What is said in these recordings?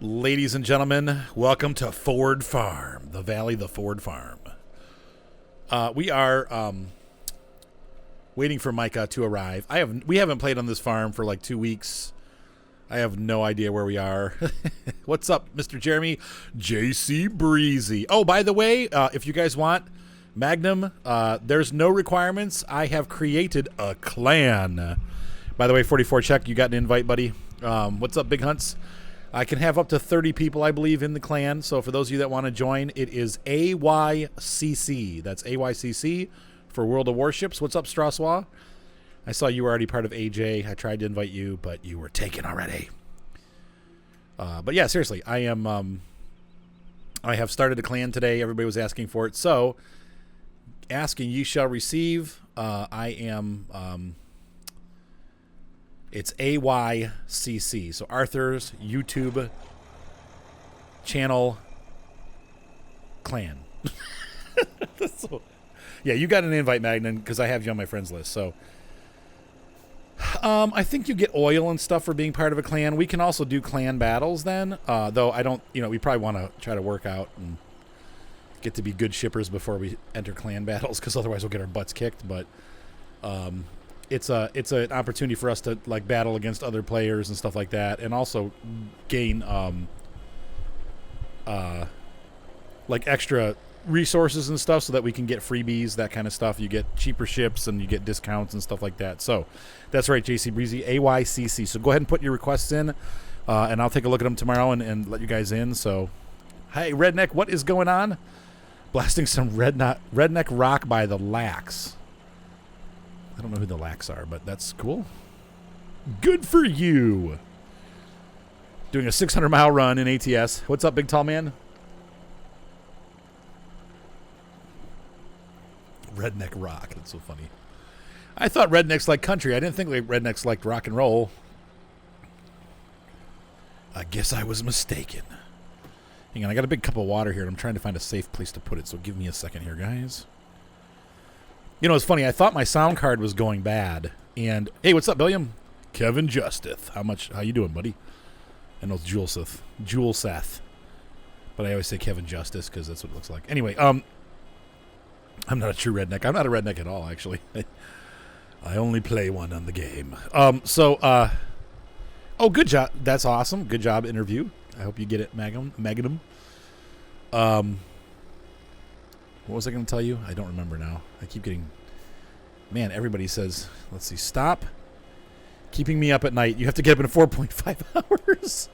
Ladies and gentlemen, welcome to Ford Farm, the Valley, the Ford Farm. We are waiting for Micah to arrive. We haven't played on this farm for like 2 weeks. I have no idea where we are. What's up, Mr. Jeremy? JC Breezy. Oh, by the way, if you guys want Magnum, there's no requirements. I have created a clan. By the way, 44 check, you got an invite, buddy. What's up, Big Hunts? I can have up to 30 people, I believe, in the clan. So for those of you that want to join, it is AYCC. That's AYCC for World of Warships. What's up, Strassois? I saw you were already part of AJ. I tried to invite you, but you were taken already. But yeah, seriously, I have started a clan today. Everybody was asking for it. So, asking ye shall receive. I am... It's AYCC. So Arthur's YouTube channel clan. So, yeah, you got an invite, Magnan, because I have you on my friends list. So I think you get oil and stuff for being part of a clan. We can also do clan battles then. Though I don't, we probably want to try to work out and get to be good shippers before we enter clan battles, because otherwise we'll get our butts kicked. But it's an opportunity for us to like battle against other players and stuff like that, and also gain like extra resources and stuff so that we can get freebies, that kind of stuff. You get cheaper ships and you get discounts and stuff like that. So that's right, JC Breezy, AYCC. So go ahead and put your requests in, and I'll take a look at them tomorrow and let you guys in. So, hey, Redneck, what is going on? Blasting some redneck rock by the Lax. I don't know who the Lax are, but that's cool. Good for you. Doing a 600-mile run in ATS. What's up, big tall man? Redneck rock. That's so funny. I thought rednecks liked country. I didn't think rednecks liked rock and roll. I guess I was mistaken. Hang on, I got a big cup of water here, and I'm trying to find a safe place to put it, so give me a second here, guys. You know, it's funny. I thought my sound card was going bad. And, hey, what's up, William? Kevin Justith. How you doing, buddy? I know it's Jewel Seth. But I always say Kevin Justice because that's what it looks like. Anyway, I'm not a true redneck. I'm not a redneck at all, actually. I only play one on the game. Oh, good job. That's awesome. Good job, interview. I hope you get it, Magnum. What was I going to tell you? I don't remember now. I keep getting... Man, everybody says... Let's see. Stop keeping me up at night. You have to get up in 4.5 hours.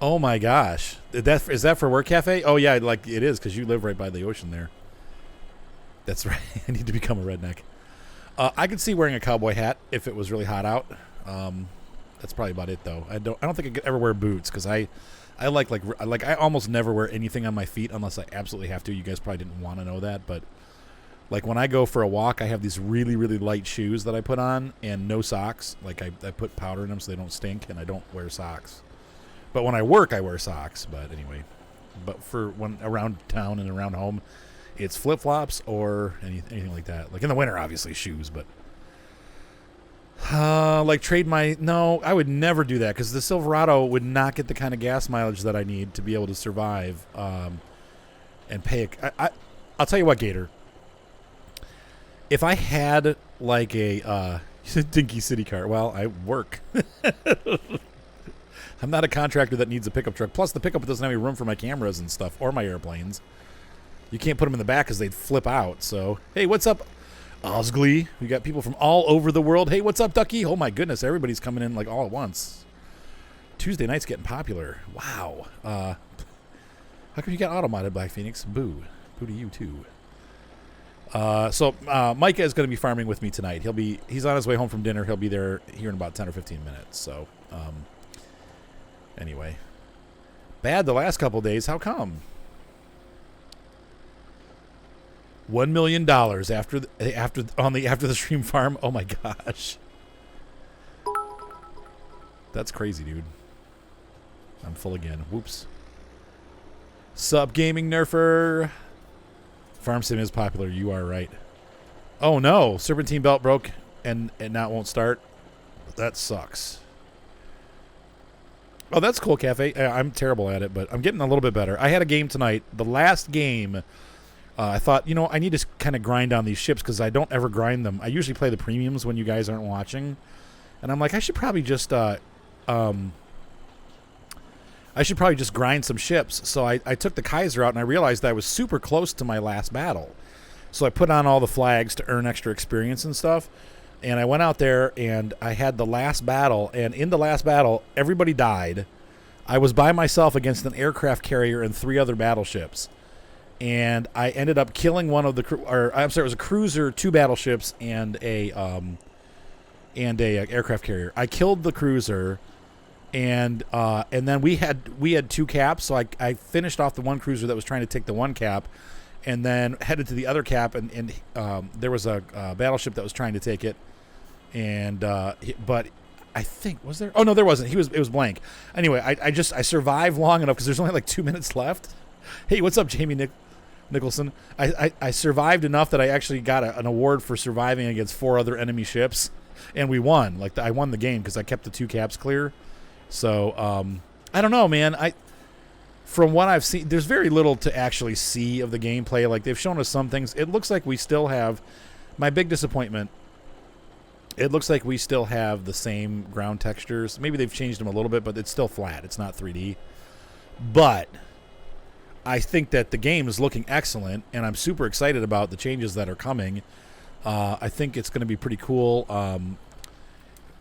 Oh, my gosh. Is that for Work Cafe? Oh, yeah, like it is, because you live right by the ocean there. That's right. I need to become a redneck. I could see wearing a cowboy hat if it was really hot out. That's probably about it, though. I don't think I could ever wear boots, because I I almost never wear anything on my feet unless I absolutely have to. You guys probably didn't want to know that, but like when I go for a walk, I have these really, really light shoes that I put on and no socks. Like I put powder in them so they don't stink, and I don't wear socks. But when I work, I wear socks. But anyway, but for when around town and around home, it's flip-flops or anything like that. Like in the winter, obviously shoes, but like trade my... No, I would never do that because the Silverado would not get the kind of gas mileage that I need to be able to survive and pay... I'll tell you what, Gator. If I had like a dinky city car, well, I work. I'm not a contractor that needs a pickup truck. Plus, the pickup doesn't have any room for my cameras and stuff or my airplanes. You can't put them in the back because they'd flip out. So, hey, what's up, Osglee? We got people from all over the world. Hey, what's up, Ducky? Oh, my goodness. Everybody's coming in like all at once. Tuesday night's getting popular. Wow. How come you got Automotive, Black Phoenix? Boo. Boo to you, too. So Micah is going to be farming with me tonight. He's on his way home from dinner. He'll be there here in about 10 or 15 minutes. So, anyway. Bad the last couple days. How come? $1 million after the stream farm. Oh my gosh. That's crazy, dude. I'm full again. Whoops. Sup, gaming nerfer. Farm sim is popular. You are right. Oh no, Serpentine belt broke and now it won't start. That sucks. Oh, that's cool, Cafe. I'm terrible at it, but I'm getting a little bit better. I had a game tonight. The last game, I thought, I need to kind of grind on these ships because I don't ever grind them. I usually play the premiums when you guys aren't watching. And I'm like, I should probably just grind some ships. So I took the Kaiser out, and I realized that I was super close to my last battle. So I put on all the flags to earn extra experience and stuff. And I went out there, and I had the last battle. And in the last battle, everybody died. I was by myself against an aircraft carrier and 3 other battleships. And I ended up killing one of the it was a cruiser, 2 battleships, and a aircraft carrier. I killed the cruiser, and then we had 2 caps. So I finished off the one cruiser that was trying to take the one cap, and then headed to the other cap, and there was a battleship that was trying to take it, and but I think was there? Oh no, there wasn't. It was blank. Anyway, I survived long enough because there's only like 2 minutes left. Hey, what's up, Jamie Nicholson? I survived enough that I actually got an award for surviving against 4 other enemy ships, and we won. Like I won the game because I kept the 2 caps clear. So I don't know, man. From what I've seen, there's very little to actually see of the gameplay. Like they've shown us some things. It looks like we still have my big disappointment. It looks like we still have the same ground textures. Maybe they've changed them a little bit, but it's still flat. It's not 3D. But I think that the game is looking excellent, and I'm super excited about the changes that are coming. I think it's going to be pretty cool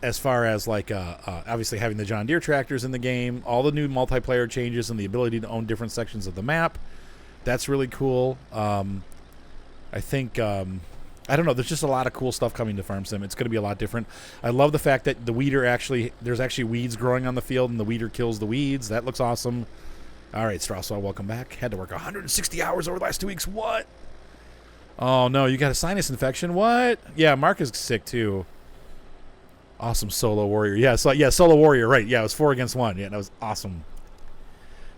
as far as like obviously having the John Deere tractors in the game, all the new multiplayer changes, and the ability to own different sections of the map. That's really cool. I think I don't know. There's just a lot of cool stuff coming to Farm Sim. It's going to be a lot different. I love the fact that the weeder there's actually weeds growing on the field, and the weeder kills the weeds. That looks awesome. All right, Strassel, welcome back. Had to work 160 hours over the last 2 weeks. What? Oh, no, you got a sinus infection? What? Yeah, Mark is sick, too. Awesome Solo Warrior. Yeah, Solo Warrior, right. Yeah, it was 4 against 1. Yeah, that was awesome.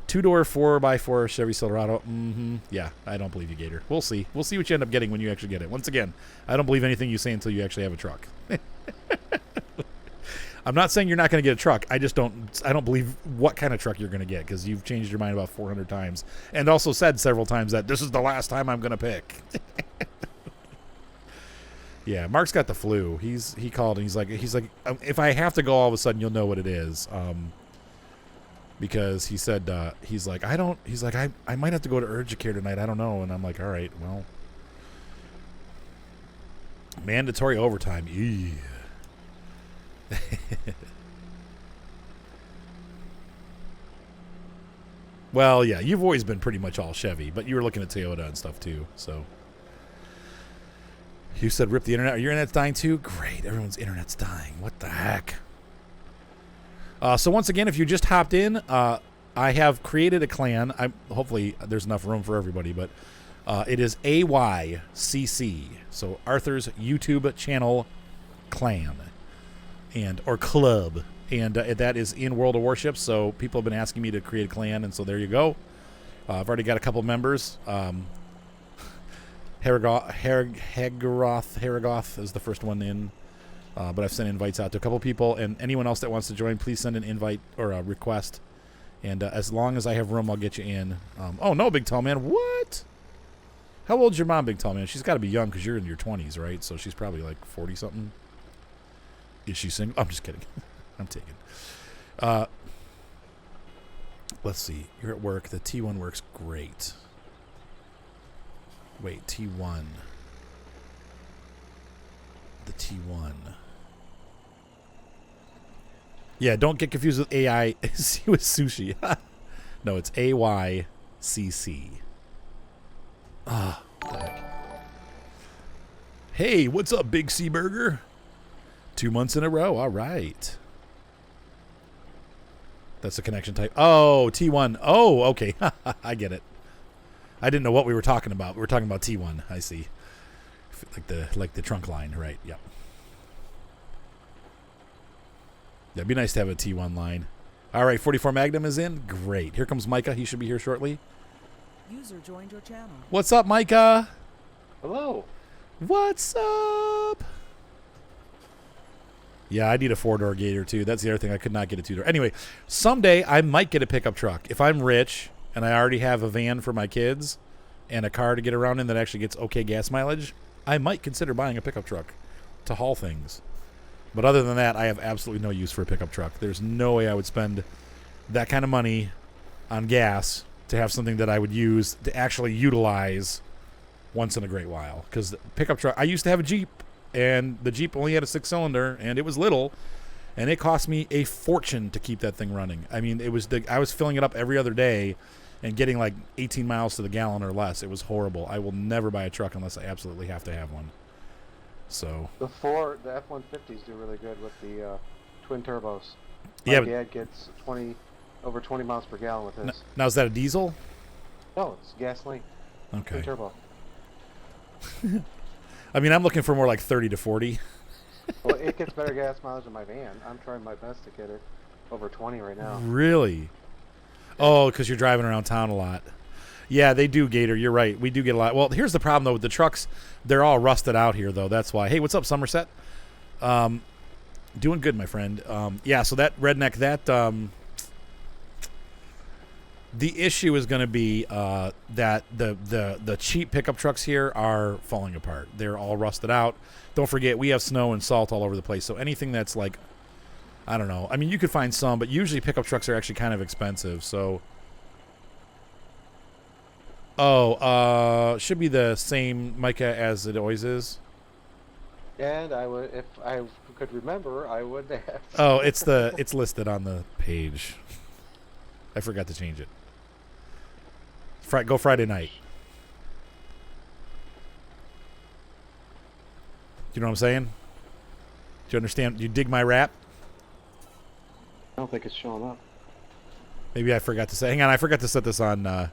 2-door 4x4 Chevy Silverado. Yeah, I don't believe you, Gator. We'll see. We'll see what you end up getting when you actually get it. Once again, I don't believe anything you say until you actually have a truck. I'm not saying you're not going to get a truck. I don't believe what kind of truck you're going to get because you've changed your mind about 400 times and also said several times that this is the last time I'm going to pick. Yeah, Mark's got the flu. He called and he's like, if I have to go all of a sudden, you'll know what it is. Because he said, I might have to go to urgent care tonight. I don't know. And I'm like, all right, well, mandatory overtime. Yeah. Well, yeah, you've always been pretty much all Chevy, but you were looking at Toyota and stuff too. So you said rip the internet. Are your internet's dying too? Great, everyone's internet's dying. What the heck? So once again, if you just hopped in, I have created a clan. Hopefully there's enough room for everybody, but it is AYCC. So Arthur's YouTube channel clan. Or club, and that is in World of Warships. So people have been asking me to create a clan, and so there you go. I've already got a couple members. Haragoth is the first one in, but I've sent invites out to a couple people, and anyone else that wants to join, please send an invite or a request, and as long as I have room, I'll get you in. Oh no, Big Tall Man, what? How old's your mom, Big Tall Man? She's got to be young because you're in your 20s, right? So she's probably like 40 something. Is she single? I'm just kidding. I'm taking. Let's see. You're at work. The T1 works great. Wait, T1. The T1. Yeah, don't get confused with AI with sushi. No, it's AYCC. Ah, what the heck. Hey, what's up, Big C Burger? 2 months in a row. All right. That's the connection type. Oh, T1. Oh, okay. I get it. I didn't know what we were talking about. We were talking about T1. I see. Like the trunk line, right? Yep. Yeah, it'd be nice to have a T1 line. All right, 44 Magnum is in. Great. Here comes Micah. He should be here shortly. User joined your channel. What's up, Micah? Hello. What's up? Yeah, I need a 4-door Gator too. That's the other thing. I could not get a 2-door. Anyway, someday I might get a pickup truck. If I'm rich and I already have a van for my kids and a car to get around in that actually gets okay gas mileage, I might consider buying a pickup truck to haul things. But other than that, I have absolutely no use for a pickup truck. There's no way I would spend that kind of money on gas to have something that I would use to actually utilize once in a great while. Because pickup truck, I used to have a Jeep, and the Jeep only had a 6-cylinder, and it was little, and it cost me a fortune to keep that thing running. I mean, I was filling it up every other day and getting like 18 miles to the gallon or less. It was horrible. I will never buy a truck unless I absolutely have to have one. So The F-150s do really good with the twin turbos. Yeah, My dad gets over 20 miles per gallon with his. now is that a diesel? No, it's gasoline. Okay. Twin turbo. I mean, I'm looking for more like 30 to 40. Well, it gets better gas mileage than my van. I'm trying my best to get it over 20 right now. Really? Oh, because you're driving around town a lot. Yeah, they do, Gator. You're right. We do get a lot. Well, here's the problem, though, with the trucks. They're all rusted out here, though. That's why. Hey, what's up, Somerset? Doing good, my friend. Yeah, so that redneck, the issue is going to be that the cheap pickup trucks here are falling apart. They're all rusted out. Don't forget, we have snow and salt all over the place. So anything that's like, I don't know. I mean, you could find some, but usually pickup trucks are actually kind of expensive. So, should be the same Micah as it always is. And I would, if I could remember, I would have. Oh, it's listed on the page. I forgot to change it. Go Friday night. Do you know what I'm saying? Do you understand? Do you dig my rap? I don't think it's showing up. Maybe I forgot to say. Hang on, I forgot to set this on.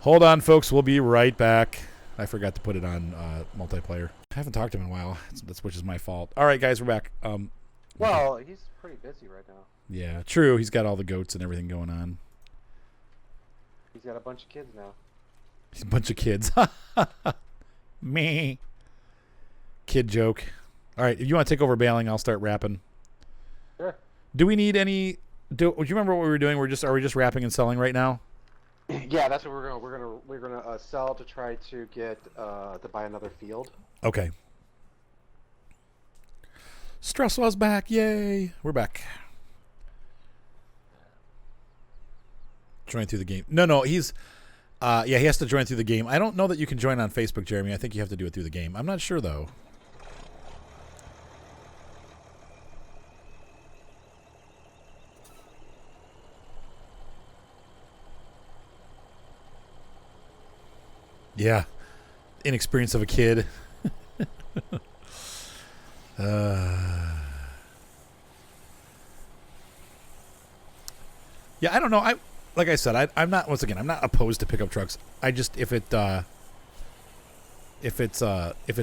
Hold on, folks. We'll be right back. I forgot to put it on multiplayer. I haven't talked to him in a while. Which is my fault. All right, guys, we're back. Well, he's pretty busy right now. Yeah, true. He's got all the goats and everything going on. He's got a bunch of kids now. He's a bunch of kids. Me. Kid joke. All right, if you want to take over bailing, I'll start rapping. Sure. Do we need any? Do you remember what we were doing? Are we just wrapping and selling right now? Yeah, that's what we're gonna sell to try to get to buy another field. Okay. Stress was back. Yay. We're back. Join through the game. No, he's he has to join through the game. I don't know that you can join on Facebook, Jeremy. I think you have to do it through the game. I'm not sure though. Yeah. Inexperience of a kid. Yeah, I don't know. Like I said, I'm not. Once again, I'm not opposed to pickup trucks. I just if it's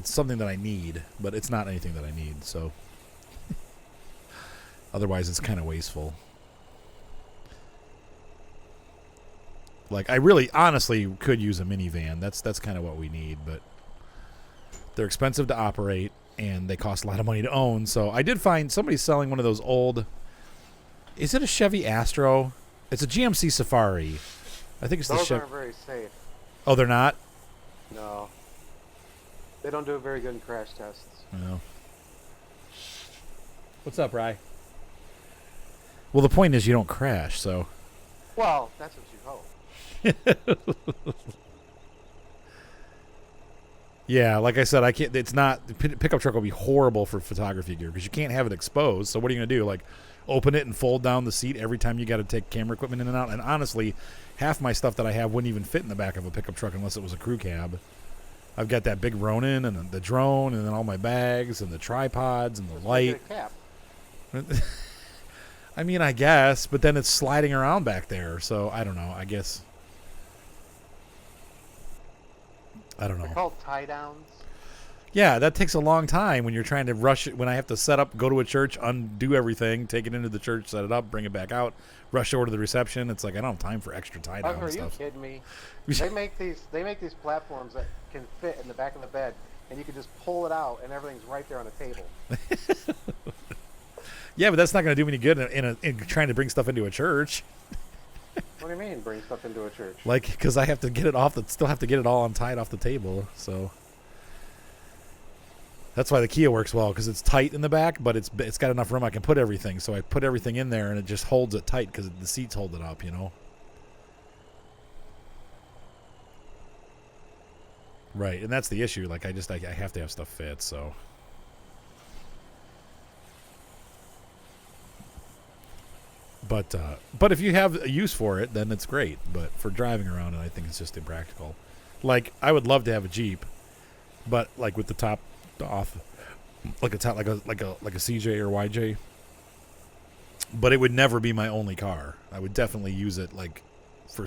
something that I need, but it's not anything that I need. So otherwise, it's kind of wasteful. Like I really, honestly, could use a minivan. That's kind of what we need, but they're expensive to operate and they cost a lot of money to own. So I did find somebody selling one of those old. Is it a Chevy Astro? It's a GMC Safari. I think it's the Chevy. Those aren't very safe. Oh, they're not? No. They don't do very good in crash tests. No. What's up, Rye? Well, the point is you don't crash, so. Well, that's what you hope. Yeah, like I said, I can't. It's not. Pickup truck will be horrible for photography gear because you can't have it exposed. So what are you gonna do? Like, open it and fold down the seat every time you got to take camera equipment in and out. And honestly, half my stuff that I have wouldn't even fit in the back of a pickup truck unless it was a crew cab. I've got that big Ronin and the drone and then all my bags and the tripods and the light. Cap. I mean, I guess, but then it's sliding around back there. So I don't know. I guess. I don't know. They're called tie downs. Yeah, that takes a long time when you're trying to rush it. When I have to set up, go to a church, undo everything, take it into the church, set it up, bring it back out, rush over to the reception. It's like I don't have time for extra tie down Are stuff. you kidding me? They make these platforms that can fit in the back of the bed, and you can just pull it out, and everything's right there on the table. Yeah, but that's not going to do me any good in trying to bring stuff into a church. What do you mean, bring stuff into a church? Like, because I have to get it still have to get it all untied off the table. So that's why the Kia works well, because it's tight in the back, but it's got enough room I can put everything. So I put everything in there, and it just holds it tight because the seats hold it up, you know. Right, and that's the issue. Like, I have to have stuff fit, so. But if you have a use for it, then it's great. But for driving around, I think it's just impractical. Like, I would love to have a Jeep, but like with the top off, like a CJ or YJ. But it would never be my only car. I would definitely use it like for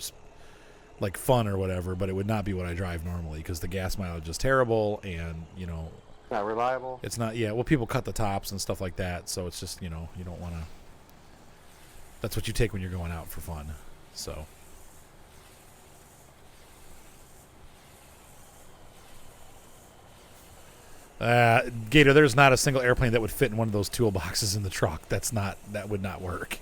like fun or whatever, but it would not be what I drive normally because the gas mileage is terrible, and you know, Not reliable. it's not. Yeah, well, people cut the tops and stuff like that, so it's just, you know, you don't want to. That's what you take when you're going out for fun. So. Gator, there's not a single airplane that would fit in one of those toolboxes in the truck. That would not work.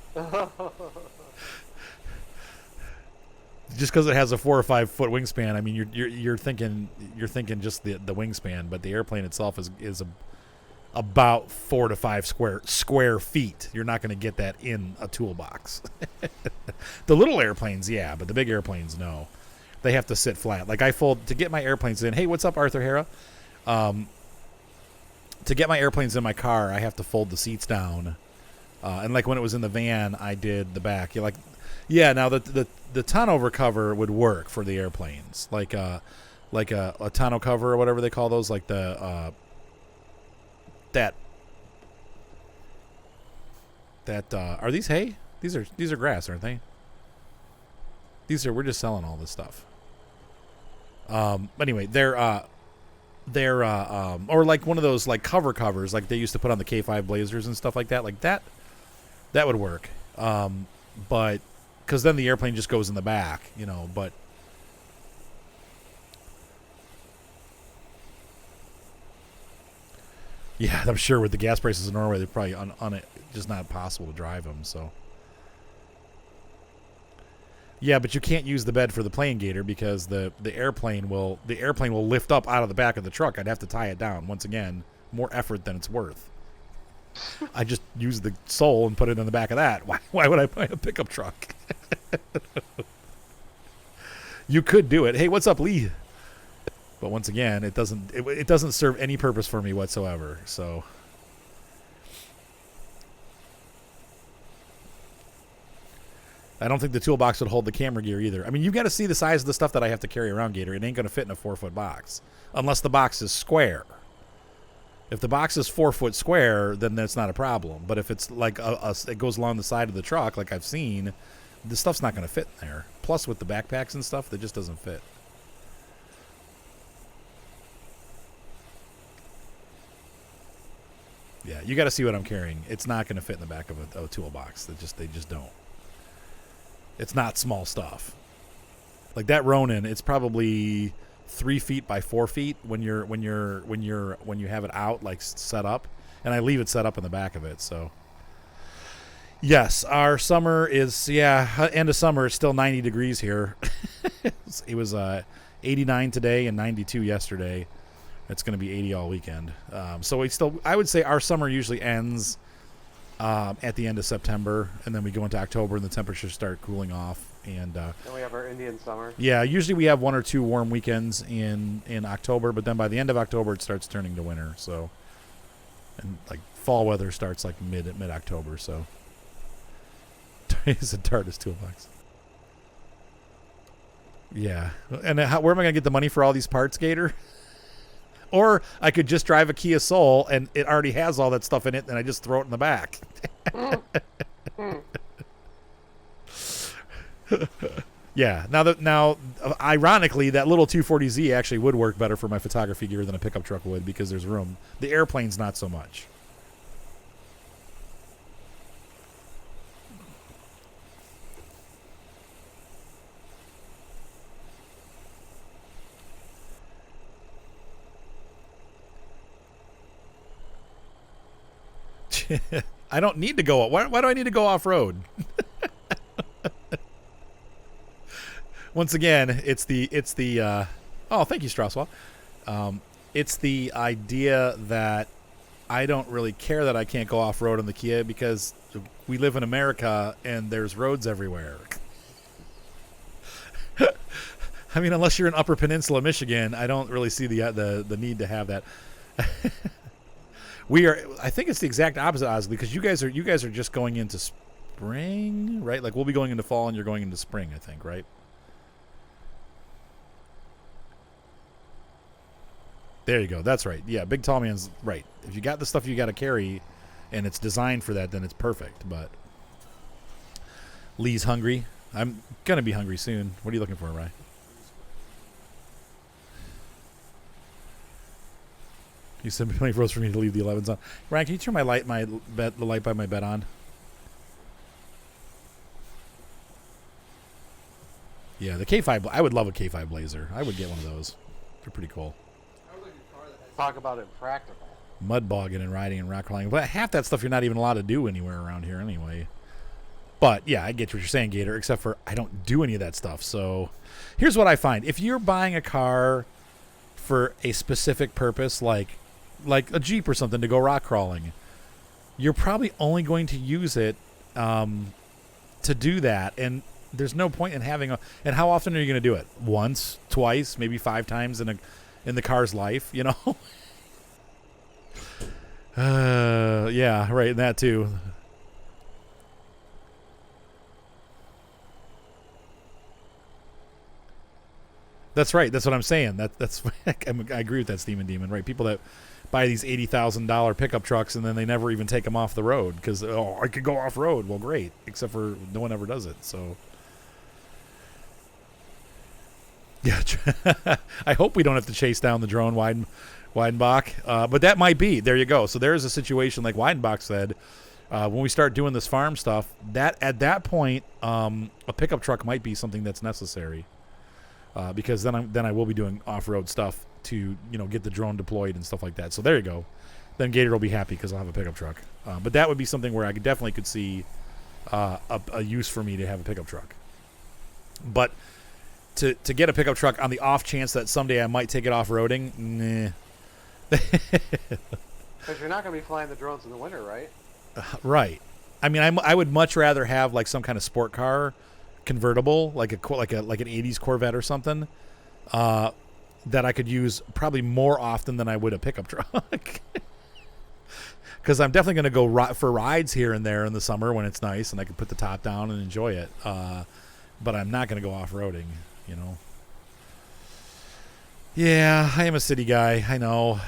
Just because it has a 4 or 5 foot wingspan, I mean, you're thinking just the wingspan, but the airplane itself is about 4 to 5 square feet. You're not going to get that in a toolbox. The little airplanes, yeah, but the big airplanes, no. They have to sit flat. Like, I fold to get my airplanes in. Hey, what's up, Arthur Hera? To get my airplanes in my car, I have to fold the seats down. And like when it was in the van, I did the back. You're like, yeah. Now the tonneau cover would work for the airplanes, like a tonneau cover or whatever they call those, like the that are these hay? These are grass, aren't they? We're just selling all this stuff. Anyway, they're or like one of those like covers like they used to put on the K5 Blazers and stuff like that. Like that would work. But because then the airplane just goes in the back, you know. But yeah, I'm sure with the gas prices in Norway, they're probably on it, just not possible to drive them. So yeah, but you can't use the bed for the plane, Gator, because the airplane will lift up out of the back of the truck. I'd have to tie it down. Once again, more effort than it's worth. I just use the sole and put it in the back of that. Why would I buy a pickup truck? You could do it. Hey, what's up, Lee? But once again, it doesn't serve any purpose for me whatsoever. So I don't think the toolbox would hold the camera gear either. I mean, you've got to see the size of the stuff that I have to carry around, Gator. It ain't going to fit in a 4-foot box unless the box is square. If the box is 4 foot square, then that's not a problem. But if it's like it goes along the side of the truck, like I've seen, the stuff's not going to fit in there. Plus, with the backpacks and stuff, that just doesn't fit. Yeah, you got to see what I'm carrying. It's not going to fit in the back of a toolbox. They just don't. It's not small stuff. Like that Ronin, it's probably 3 feet by 4 feet when you have it out, like set up, and I leave it set up in the back of it. So yes, our summer is end of summer. It's still 90 degrees here. It was 89 today and 92 yesterday. It's going to be 80 all weekend. So I would say our summer usually ends at the end of September, and then we go into October and the temperatures start cooling off. And we have our Indian summer. Yeah, usually we have 1 or 2 warm weekends in October, but then by the end of October it starts turning to winter. So, and like fall weather starts like mid October. So it's a TARDIS toolbox. Yeah, and where am I gonna get the money for all these parts, Gator? Or I could just drive a Kia Soul and it already has all that stuff in it, and I just throw it in the back. Yeah. Now, ironically, that little 240Z actually would work better for my photography gear than a pickup truck would, because there's room. The airplane's not so much. I don't need to go. Why do I need to go off road? Once again, it's the. Oh, thank you, Straswell. It's the idea that I don't really care that I can't go off road on the Kia because we live in America and there's roads everywhere. I mean, unless you're in Upper Peninsula, Michigan, I don't really see the need to have that. I think it's the exact opposite, Osley, because you guys are just going into spring, right? Like we'll be going into fall and you're going into spring, I think, right? There you go. That's right. Yeah, Big Tall Man's right. If you got the stuff you got to carry and it's designed for that, then it's perfect. But Lee's hungry. I'm going to be hungry soon. What are you looking for, Rye? You said plenty of roads for me to leave the 11s on. Ryan, can you turn the light by my bed on? Yeah, the K5. I would love a K5 Blazer. I would get one of those. They're pretty cool. Talk about impractical. Mud bogging and riding and rock crawling. But half that stuff you're not even allowed to do anywhere around here anyway. But, yeah, I get what you're saying, Gator, except for I don't do any of that stuff. So here's what I find. If you're buying a car for a specific purpose, like a Jeep or something to go rock crawling, you're probably only going to use it to do that. And there's no point in having and how often are you going to do it? Once, twice, maybe 5 times in the car's life, you know? Yeah, right, and that too. That's right. That's what I'm saying. That's I agree with that, Steamin' Demon. Right? People that buy these $80,000 pickup trucks and then they never even take them off the road because I could go off road. Well, great, except for no one ever does it. So, yeah, I hope we don't have to chase down the drone Weidenbach, but that might be. There you go. So there's a situation like Weidenbach said. When we start doing this farm stuff, that at that point, a pickup truck might be something that's necessary. Because then I will be doing off-road stuff to get the drone deployed and stuff like that. So there you go. Then Gator will be happy because I'll have a pickup truck. But that would be something where I definitely could see a use for me to have a pickup truck. But to get a pickup truck on the off chance that someday I might take it off-roading, nah. Because you're not going to be flying the drones in the winter, right? Right. I mean, I would much rather have like some kind of sport car convertible, like an 80s Corvette or something, that I could use probably more often than I would a pickup truck. Because I'm definitely going to go for rides here and there in the summer when it's nice and I can put the top down and enjoy it. But I'm not going to go off-roading, Yeah, I am a city guy. I know.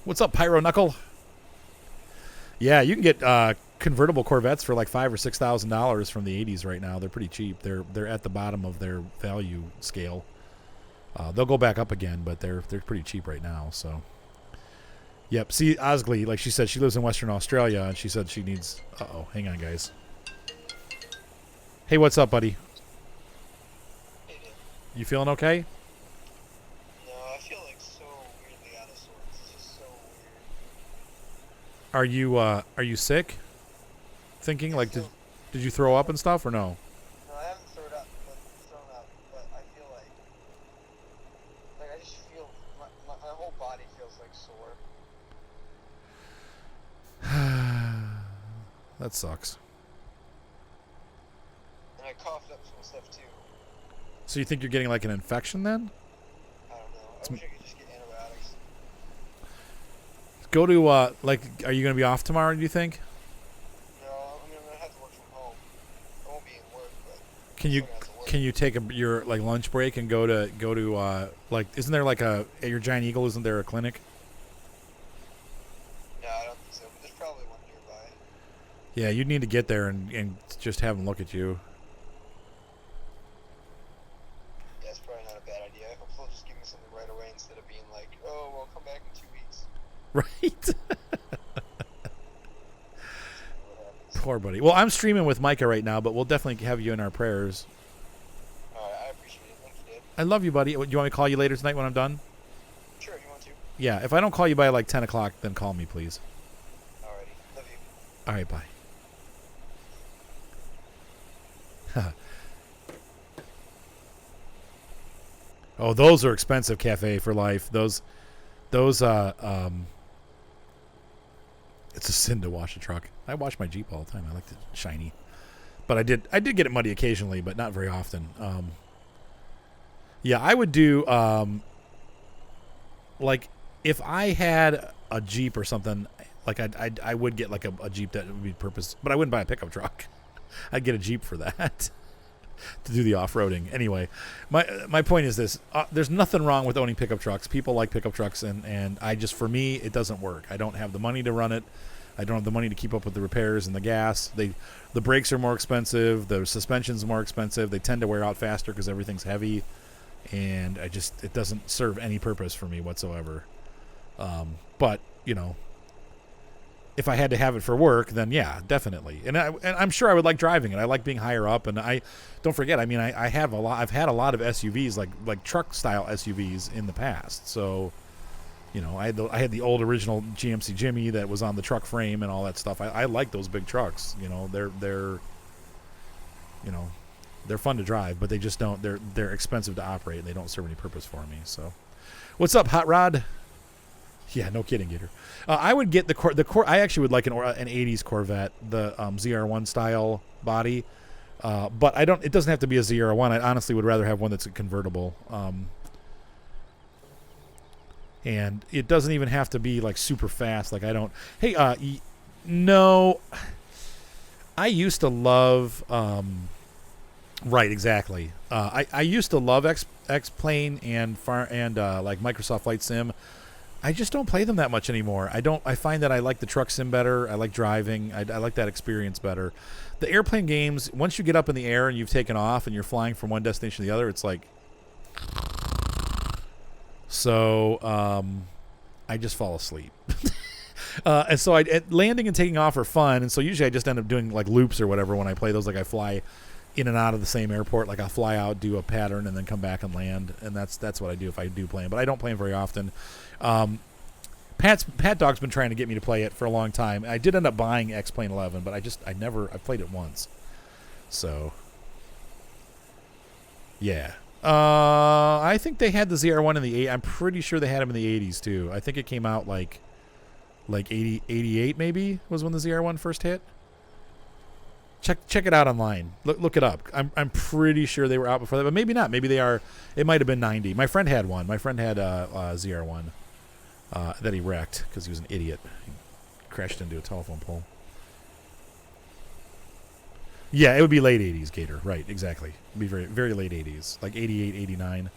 What's up, Pyro Knuckle? Yeah, you can get convertible Corvettes for like $5,000 or $6,000 from the 80s right now. They're pretty cheap. They're at the bottom of their value scale. They'll go back up again, but they're pretty cheap right now. So, yep. See, Osley, like she said, she lives in Western Australia, and she said she needs. Hang on, guys. Hey, what's up, buddy? You feeling okay? No, I feel like so weirdly out of sorts. It's just so weird. Are you sick? Thinking like did you throw up and stuff or no? No, I haven't thrown up, but I feel like I just feel my whole body feels like sore. That sucks. And I coughed up some stuff too. So you think you're getting like an infection then? I don't know. I wish I could just get antibiotics. Go to are you gonna be off tomorrow? Do you think? No, I'm gonna have to work from home. I won't be in work, but Can you take your like lunch break and go to isn't there like at your Giant Eagle? Isn't there a clinic? no, I don't think so. But there's probably one nearby. Yeah, you'd need to get there and just have them look at you. Yeah, it's probably not a bad idea. I hope they'll just give me something right away instead of being like, oh, well, come back in 2 weeks. Right. Poor buddy. Well, I'm streaming with Micah right now, but we'll definitely have you in our prayers. Alright, I appreciate it. Thank you, Dad. I love you, buddy. Do you want me to call you later tonight when I'm done? Sure, if you want to. Yeah, if I don't call you by like 10 o'clock, then call me, please. Alrighty. Love you. All right, bye. Oh, those are expensive, Cafe for Life. Those, it's a sin to wash a truck. I wash my Jeep all the time. I like it shiny. But I did get it muddy occasionally, but not very often. Yeah, I would do, like, if I had a Jeep or something, like I would get like a Jeep that would be purpose, but I wouldn't buy a pickup truck. I'd get a Jeep for that to do the off-roading. Anyway, my point is this: there's nothing wrong with owning pickup trucks. People like pickup trucks, and for me, it doesn't work. I don't have the money to run it. I don't have the money to keep up with the repairs and the gas. The brakes are more expensive. The suspension's more expensive. They tend to wear out faster because everything's heavy, and it doesn't serve any purpose for me whatsoever. But if I had to have it for work, then yeah, definitely. And I'm sure I would like driving it. I like being higher up, and I don't forget. I mean, I've had a lot of SUVs, like truck style SUVs in the past. So, I had the old original GMC Jimmy that was on the truck frame and all that stuff. I like those big trucks. They're fun to drive, but they just don't. They're expensive to operate, and they don't serve any purpose for me. So, what's up, Hot Rod? Yeah, no kidding, Gator. I would get I actually would like an 80s Corvette, the ZR1 style body, but it doesn't have to be a ZR1. I honestly would rather have one that's a convertible, and it doesn't even have to be like super fast. Like no, I used to love. Right, exactly. I used to love X-Plane and like Microsoft Flight Sim. I just don't play them that much anymore. I find that I like the truck sim better. I like driving. I like that experience better. The airplane games, once you get up in the air and you've taken off and you're flying from one destination to the other, it's like... So, I just fall asleep. And so landing and taking off are fun, and so usually I just end up doing like loops or whatever when I play those. Like I fly in and out of the same airport. Like I'll fly out, do a pattern, and then come back and land. And that's what I do if I do play them. But I don't play them very often. Pat Dog's been trying to get me to play it for a long time. I did end up buying X-Plane 11, but I've played it once. So, yeah. I think they had the ZR1 in the 80s. I'm pretty sure they had them in the 80s too. I think it came out like 88 maybe was when the ZR1 first hit. Check it out online. Look it up. I'm pretty sure they were out before that, but maybe not. Maybe they are. It might have been 90. My friend had one. My friend had a ZR1 that he wrecked because he was an idiot. He crashed into a telephone pole. Yeah, it would be late 80s, Gator. Right, exactly. It would be very, very late 80s, like 88, 89.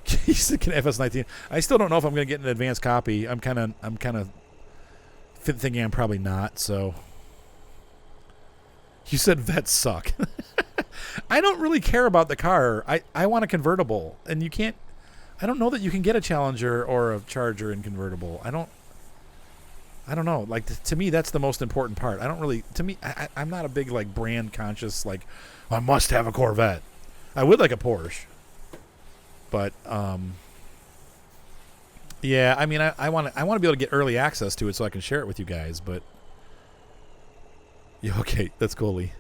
He's thinking FS19. I still don't know if I'm going to get an advanced copy. I'm kind of thinking I'm probably not. So you said vets suck. I don't really care about the car. I want a convertible, and you can't. I don't know that you can get a Challenger or a Charger in convertible. I don't know. Like to me, that's the most important part. I don't really. To me, I'm not a big like brand conscious. Like I must have a Corvette. I would like a Porsche, but yeah. I mean, I want to be able to get early access to it so I can share it with you guys. But yeah, okay, that's cool, Lee.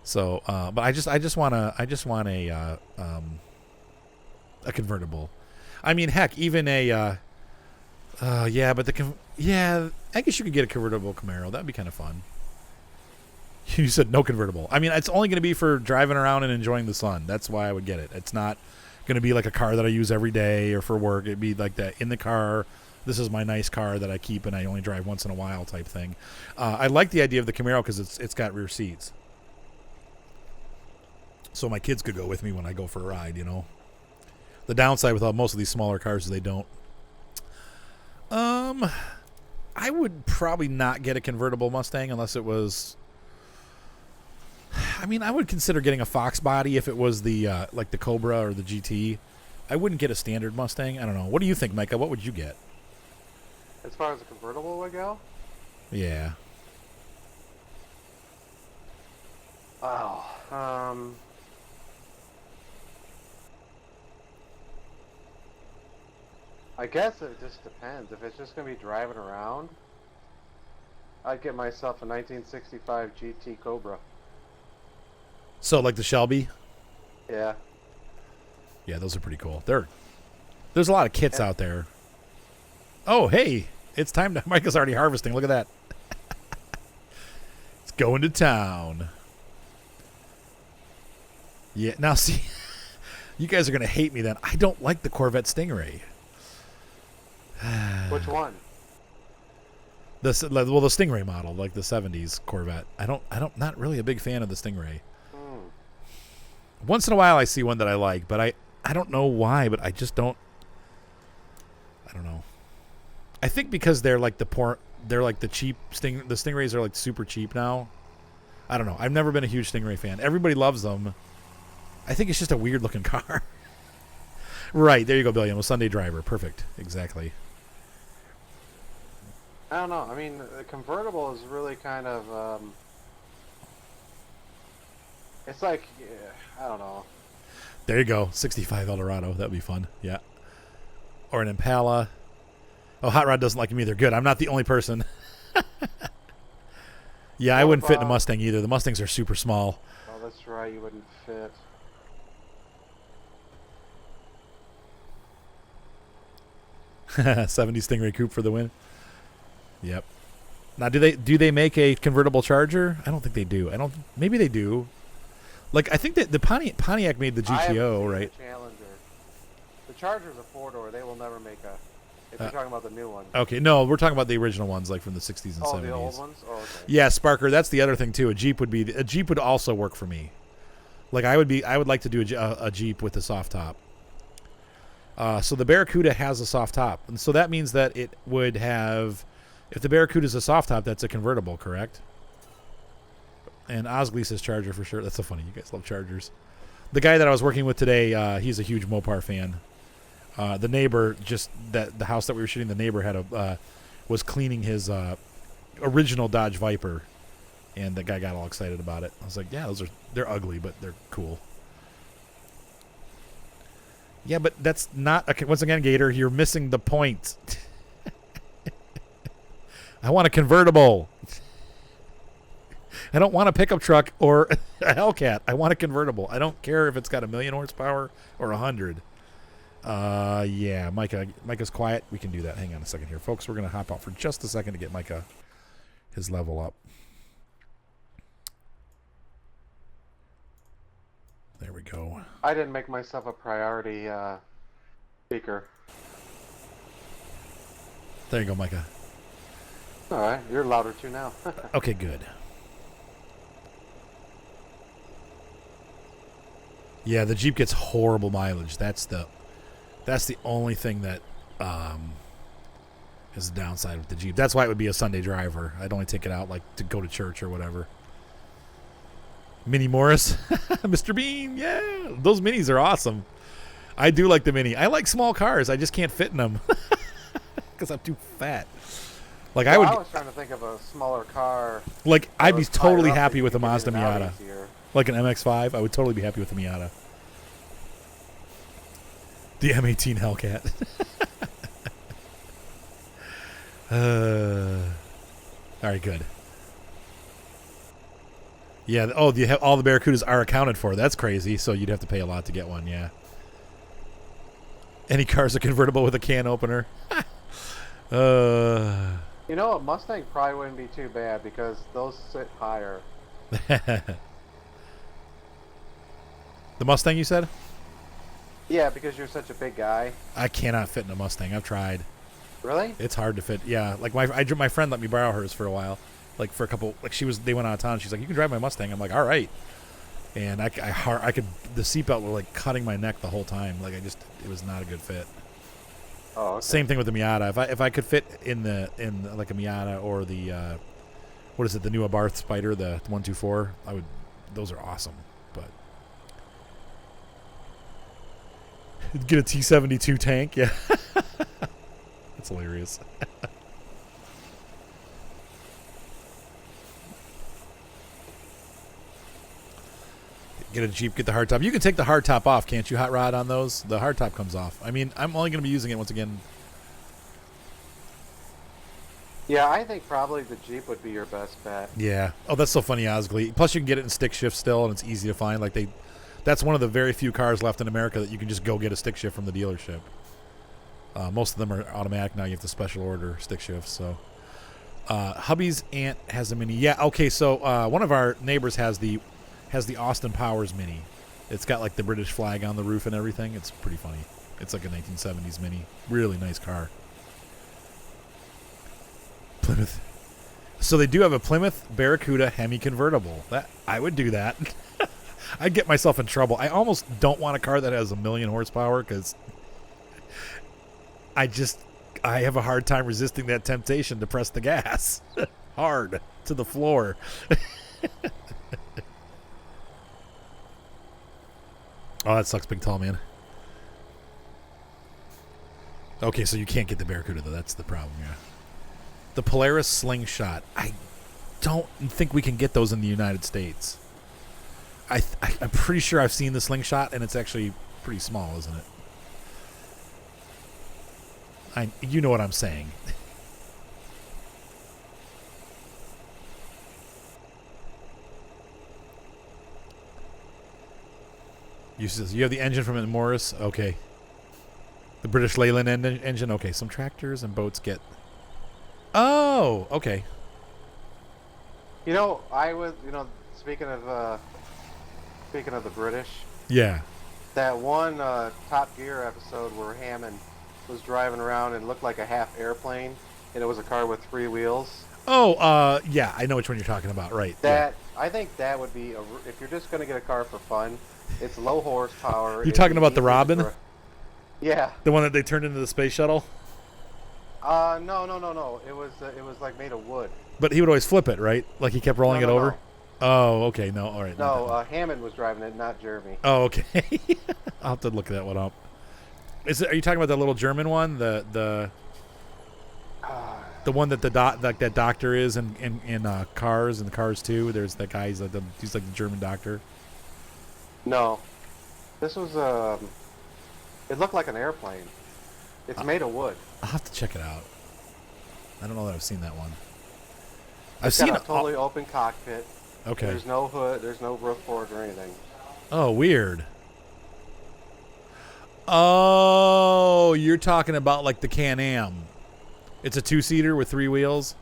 So, but I just want a convertible. I mean, heck, even a yeah, but I guess you could get a convertible Camaro. That'd be kind of fun. You said no convertible. I mean, it's only going to be for driving around and enjoying the sun. That's why I would get it. It's not going to be like a car that I use every day or for work. It'd be like that in the car. This is my nice car that I keep and I only drive once in a while type thing. I like the idea of the Camaro because it's got rear seats. So my kids could go with me when I go for a ride, you know. The downside with most of these smaller cars is they don't. I would probably not get a convertible Mustang unless it was. I mean, I would consider getting a Fox body if it was the like the Cobra or the GT. I wouldn't get a standard Mustang. I don't know. What do you think, Micah? What would you get? As far as a convertible would go? Yeah. Oh, I guess it just depends. If it's just gonna be driving around, I'd get myself a 1965 GT Cobra. So like the Shelby? Yeah. Yeah, those are pretty cool. There's a lot of kits out there. Oh, hey, it's time to. Micah's already harvesting. Look at that. It's going to town. Yeah, now see, you guys are going to hate me then. I don't like the Corvette Stingray. Which one? The Stingray model, like the 70s Corvette. Not really a big fan of the Stingray. Once in a while I see one that I like, but I don't know why, but I just don't. I don't know. I think because they're like the cheap the Stingrays are like super cheap now. I don't know. I've never been a huge Stingray fan. Everybody loves them. I think it's just a weird looking car. Right, there you go, Billion. Well, Sunday driver. Perfect. Exactly. I don't know. I mean, the convertible is really kind of, it's like, I don't know. There you go. 65 Eldorado. That'd be fun. Yeah. Or an Impala. Oh, Hot Rod doesn't like them either. Good. I'm not the only person. Yeah, I wouldn't fit in a Mustang either. The Mustangs are super small. Oh, that's right. You wouldn't fit. '70 Stingray Coupe for the win. Yep. Now, do they make a convertible Charger? I don't think they do. Maybe they do. Like, I think that the Pontiac made the GTO, right? The Challenger. The Charger's a four-door. They will never make a. If you're talking about the new one. Okay, no, we're talking about the original ones, like from the '60s and '70s. Oh, the old ones. Oh, okay. Yeah, Sparker. That's the other thing too. A Jeep would also work for me. Like I would like to do a Jeep with a soft top. So the Barracuda has a soft top, and so that means that it would have. If the Barracuda is a soft top, that's a convertible, correct? And Osley says Charger for sure. That's so funny. You guys love Chargers. The guy that I was working with today, he's a huge Mopar fan. The neighbor, the house that we were shooting, the neighbor had was cleaning his original Dodge Viper, and the guy got all excited about it. I was like, yeah, they're ugly, but they're cool. Yeah, but that's not once again, Gator, you're missing the point. I want a convertible. I don't want a pickup truck or a Hellcat. I want a convertible. I don't care if it's got 1,000,000 horsepower or 100. Yeah, Micah's quiet. We can do that. Hang on a second here, folks. We're going to hop out for just a second to get Micah his level up. There we go. I didn't make myself a priority speaker. There you go, Micah. All right, you're louder too now. Okay, good. Yeah, the Jeep gets horrible mileage. That's the only thing that is the downside with the Jeep. That's why it would be a Sunday driver. I'd only take it out like to go to church or whatever. Mini Morris, Mr. Bean, yeah, those minis are awesome. I do like the Mini. I like small cars. I just can't fit in them because I'm too fat. Like I was trying to think of a smaller car. Like I'd be totally higher up happy that with you a could get Mazda in and out Miata, easier. like an MX-5. I would totally be happy with the Miata. The M18 Hellcat. All right, good. Yeah. Oh, all the Barracudas are accounted for. That's crazy. So you'd have to pay a lot to get one. Yeah. Any car's a convertible with a can opener. You know, a Mustang probably wouldn't be too bad because those sit higher. The Mustang, you said? Yeah, because you're such a big guy. I cannot fit in a Mustang. I've tried. Really? It's hard to fit. Yeah, like my friend let me borrow hers for a while, like for a couple. Like they went out of town. She's like, you can drive my Mustang. I'm like, all right. And I could. The seatbelt was like cutting my neck the whole time. Like it was not a good fit. Oh, okay. Same thing with the Miata. If I could fit in like a Miata or the what is it, the new Abarth Spider, the 124, I would. Those are awesome, but get a T-72 tank. Yeah, that's hilarious. Get a Jeep, get the hardtop. You can take the hardtop off, can't you, Hot Rod, on those? The hardtop comes off. I mean, I'm only going to be using it, once again, Yeah, I think probably the Jeep would be your best bet. Yeah. Oh, that's so funny, Osgley. Plus, you can get it in stick shift still, and it's easy to find. That's one of the very few cars left in America that you can just go get a stick shift from the dealership. Most of them are automatic now. You have to special order stick shifts. So, hubby's aunt has a Mini. Yeah. Okay. So one of our neighbors has the Austin Powers Mini. It's got like the British flag on the roof and everything. It's pretty funny. It's like a 1970s Mini. Really nice car. Plymouth. So they do have a Plymouth Barracuda Hemi convertible. That I would do that. I'd get myself in trouble. I almost don't want a car that has 1 million horsepower because I have a hard time resisting that temptation to press the gas hard to the floor. Oh, that sucks, big tall man. Okay, so you can't get the Barracuda though. That's the problem. Yeah. The Polaris Slingshot. I don't think we can get those in the United States. I'm pretty sure I've seen the Slingshot, and it's actually pretty small, isn't it? You know what I'm saying. You have the engine from Morris? Okay. The British Leyland engine? Okay, some tractors and boats get... Oh, okay. You know, speaking of the British, Yeah. that one Top Gear episode where Hammond was driving around and looked like a half airplane, and it was a car with 3 wheels. Oh, yeah, I know which one you're talking about. Right. I think that would be if you're just gonna get a car for fun. It's low horsepower. You're talking about the Robin? Yeah. The one that they turned into the space shuttle? No. It was like made of wood. But he would always flip it, right? Like he kept rolling it over? No. Oh, okay. No, all right. No, Hammond was driving it, not Jeremy. Oh, okay. I'll have to look that one up. Are you talking about that little German one? The one that that doctor is in Cars and Cars 2? There's that guy. He's like the German doctor. No, this was it looked like an airplane. It's made of wood. I'll have to check it out. I don't know that I've seen that one. It's got a totally open cockpit. Okay. There's no hood. There's no roof board or anything. Oh, weird. Oh, you're talking about like the Can-Am. It's a 2-seater with 3 wheels.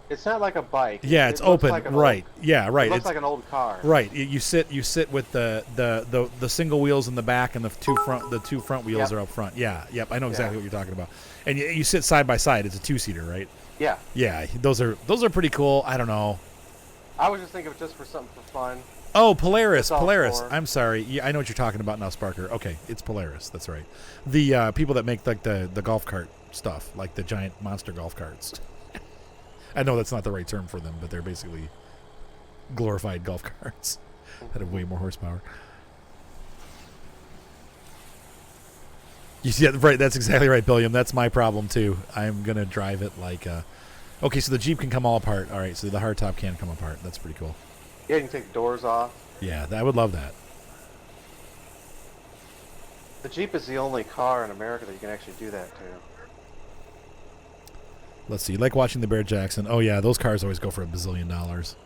It's not like a bike. Yeah, it's open. like right. Yeah, right. It looks like an old car. Right. You sit with the single wheels in the back and the two front wheels are up front. Yeah. Yep. I know exactly what you're talking about. And you sit side by side. It's a 2-seater, right? Yeah. Yeah. Those are pretty cool. I don't know. I was just thinking of it just for something for fun. Oh, Polaris. It's all Polaris. four. I'm sorry. Yeah, I know what you're talking about now, Sparker. Okay, it's Polaris. That's right. The people that make like the golf cart stuff, like the giant monster golf carts. I know that's not the right term for them, but they're basically glorified golf carts that have way more horsepower. You see, right? That's exactly right, Billiam. That's my problem too. I'm gonna drive it like. Okay, so the Jeep can come all apart. All right, so the hardtop can come apart. That's pretty cool. Yeah, you can take the doors off. Yeah, I would love that. The Jeep is the only car in America that you can actually do that to. Let's see. Like watching the Bear Jackson. Oh yeah, those cars always go for $1 bazillion.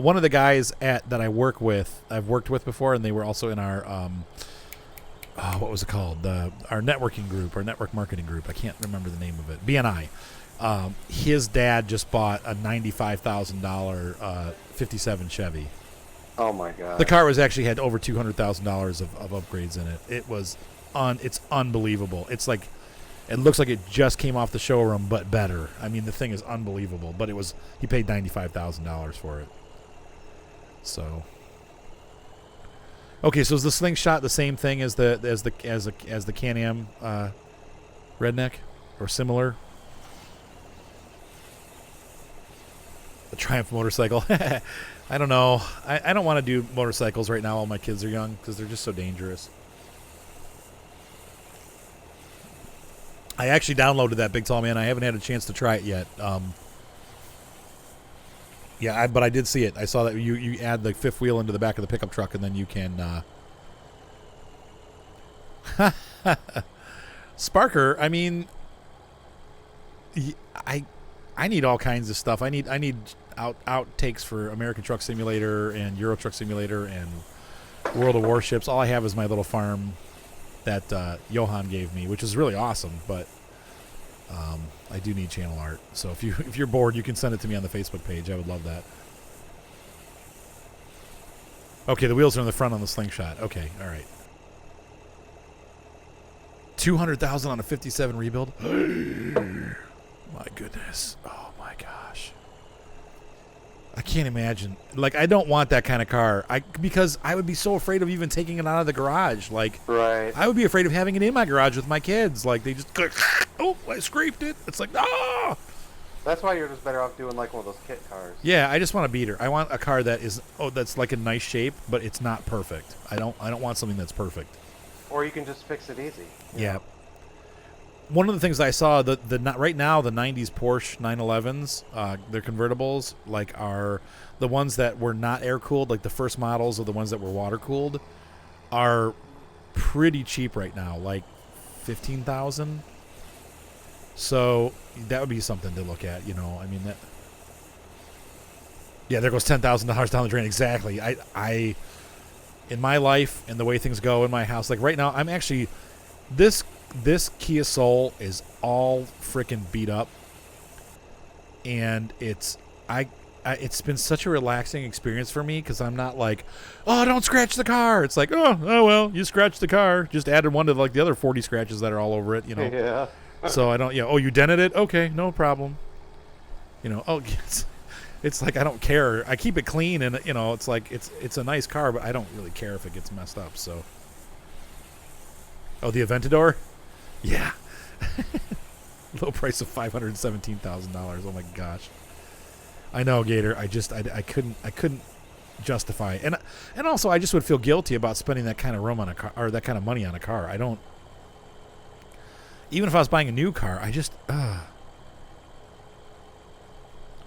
One of the guys that I've worked with before, and they were also in our what was it called? Our networking group, our network marketing group. I can't remember the name of it. BNI. His dad just bought a $95,000 '57 Chevy. Oh my god! The car actually had over $200,000 of upgrades in it. It's unbelievable. It's like. It looks like it just came off the showroom, but better. I mean, the thing is unbelievable. But he paid $95,000 for it. So, okay. So is the Slingshot the same thing as the Can-Am Redneck, or similar? The Triumph motorcycle. I don't know. I don't want to do motorcycles right now while my kids are young because they're just so dangerous. I actually downloaded that, Big Tall Man. I haven't had a chance to try it yet. But I did see it. I saw that you add the fifth wheel into the back of the pickup truck, and then you can... Sparker, I mean... I need all kinds of stuff. I need outtakes for American Truck Simulator and Euro Truck Simulator and World of Warships. All I have is my little farm that Johan gave me, which is really awesome. But I do need channel art. So if you're bored, you can send it to me on the Facebook page. I would love that. Okay, the wheels are in the front on the slingshot. Okay, all right. 200,000 on a 57 rebuild. My goodness. Oh my gosh. I can't imagine. Like, I don't want that kind of car. Because I would be so afraid of even taking it out of the garage. Like, Right. I would be afraid of having it in my garage with my kids. Like, they just go, oh, I scraped it. It's like, ah. That's why you're just better off doing like one of those kit cars. Yeah, I just want a beater. I want a car that is that's like a nice shape, but it's not perfect. I don't want something that's perfect. Or you can just fix it easy. Yeah. One of the things I saw right now the 90s Porsche 911s, their convertibles, like, are the ones that were not air cooled, like the first models of the ones that were water cooled, are pretty cheap right now, like 15,000. So that would be something to look at, you know. I mean, that. Yeah, there goes $10,000 down the drain. Exactly. I in my life and the way things go in my house, like right now, I'm actually this Kia Soul is all freaking beat up, and it's been such a relaxing experience for me because I'm not like, oh, don't scratch the car. It's like, oh well, you scratched the car. Just added one to like the other 40 scratches that are all over it, you know. Yeah. So I don't, oh, you dented it? Okay, no problem. You know, oh, it's like I don't care. I keep it clean, and you know, it's like it's a nice car, but I don't really care if it gets messed up. So, oh, the Aventador, yeah, low price of $517,000. Oh my gosh, I know, Gator. I couldn't justify it. And also I just would feel guilty about spending that kind of room on a car or that kind of money on a car. I don't. Even if I was buying a new car, I just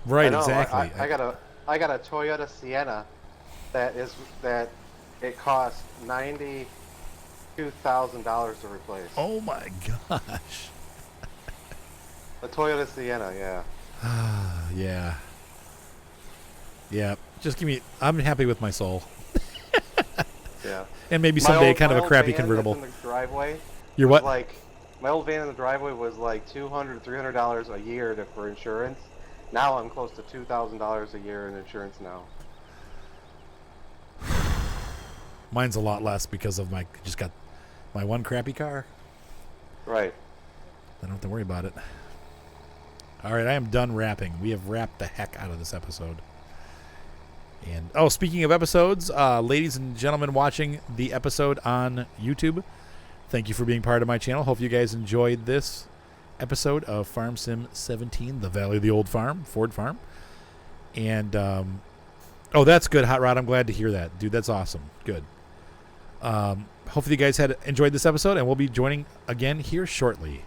right, I know, exactly. I got a Toyota Sienna that it costs $92,000 to replace. Oh my gosh. A Toyota Sienna, yeah. Yeah. Yeah. Just give me. I'm happy with my Soul. Yeah. And maybe someday kind of a crappy convertible. In the driveway. You're what? Like, my old van in the driveway was like $200, $300 a year for insurance. Now I'm close to $2,000 a year in insurance now. Mine's a lot less because of just got my one crappy car. Right. I don't have to worry about it. All right, I am done rapping. We have rapped the heck out of this episode. And speaking of episodes, ladies and gentlemen watching the episode on YouTube, thank you for being part of my channel. Hope you guys enjoyed this episode of Farm Sim 17, The Valley of the Old Farm, Ford Farm. And, that's good, Hot Rod. I'm glad to hear that. Dude, that's awesome. Good. Hopefully you guys had enjoyed this episode, and we'll be joining again here shortly.